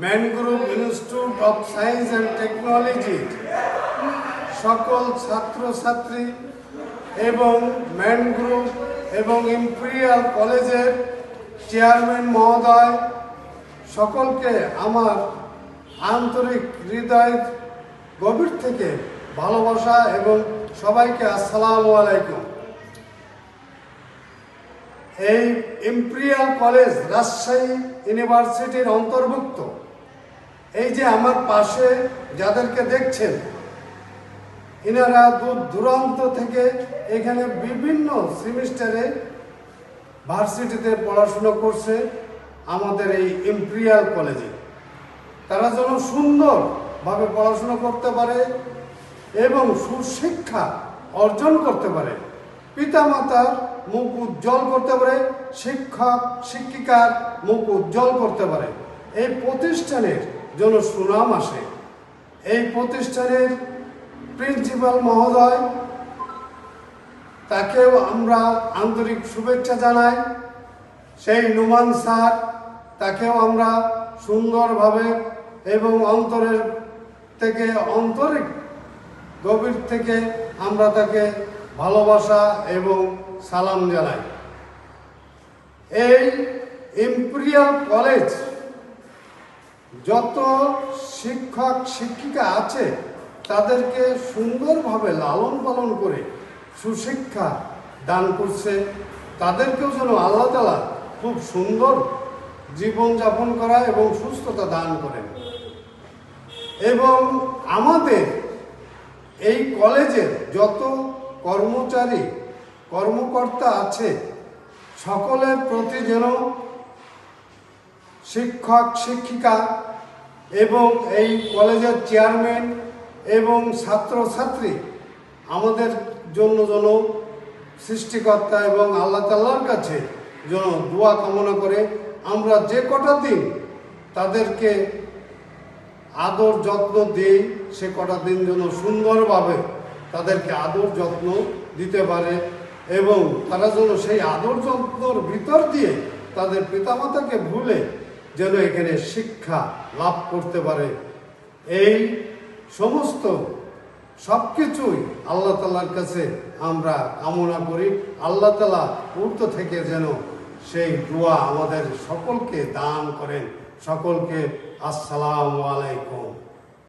Mangrove institute of science and technology সকল ছাত্রছাত্রী এবং ম্যানগ্রোভ এবং ইম্পেরিয়াল কলেজের চেয়ারম্যান মহোদয় সকলকে আমার আন্তরিক হৃদয়ের গভীর থেকে ভালোবাসা এবং সবাইকে আসসালামু আলাইকুম। এই ইম্পেরিয়াল কলেজ রাজশাহী ইউনিভার্সিটির অন্তর্ভুক্ত। এই যে আমার পাশে যাদেরকে দেখছেন, এনারা দূর দূরান্ত থেকে এখানে বিভিন্ন সেমিস্টারে ভার্সিটিতে পড়াশুনো করছে আমাদের এই ইম্পেরিয়াল কলেজে। তারা যেন সুন্দরভাবে পড়াশোনা করতে পারে এবং সুশিক্ষা অর্জন করতে পারে, পিতামাতার মুখ উজ্জ্বল করতে পারে, শিক্ষক শিক্ষিকার মুখ উজ্জ্বল করতে পারে, এই প্রতিষ্ঠানের যেন সুনাম আসে। এই প্রতিষ্ঠানের প্রিন্সিপাল মহোদয়, তাকেও আমরা আন্তরিক শুভেচ্ছা জানাই। সেই নুমান স্যার, তাকেও আমরা সুন্দরভাবে এবং অন্তরের থেকে আন্তরিক গভীর থেকে আমরা তাকে ভালোবাসা এবং সালাম জানাই। এই ইম্পেরিয়াল কলেজ যত শিক্ষক শিক্ষিকা আছে তাদেরকে সুন্দরভাবে লালন পালন করে সুশিক্ষা দান করছে। তাদেরকেও যেন আল্লাহ তাআলা খুব সুন্দর জীবনযাপন করা এবং সুস্থতা দান করেন। এবং আমাদের এই কলেজের যত কর্মচারী কর্মকর্তা আছে সকলের প্রতি যেন শিক্ষক শিক্ষিকা এবং এই কলেজের চেয়ারম্যান এবং ছাত্রছাত্রী আমাদের জন্য যেন সৃষ্টিকর্তা এবং আল্লাহ তাআলার কাছে যেন দোয়া কামনা করে আমরা যে কটা দিন তাদেরকে আদর যত্ন দিই, সে কটা দিন যেন সুন্দরভাবে তাদেরকে আদর যত্ন দিতে পারে এবং তারা যেন সেই আদর যত্নর ভিতর দিয়ে তাদের পিতামাতাকে ভুলে যেন এখানে শিক্ষা লাভ করতে পারে। এই সমস্ত সব কিছুই আল্লাহ তাআলার কাছে আমরা কামনা করি। আল্লাহ তাআলা ঊর্ধ্ব থেকে যেন সেই দোয়া আমাদের সকলকে দান করেন। সকলকে আসসালামু আলাইকুম।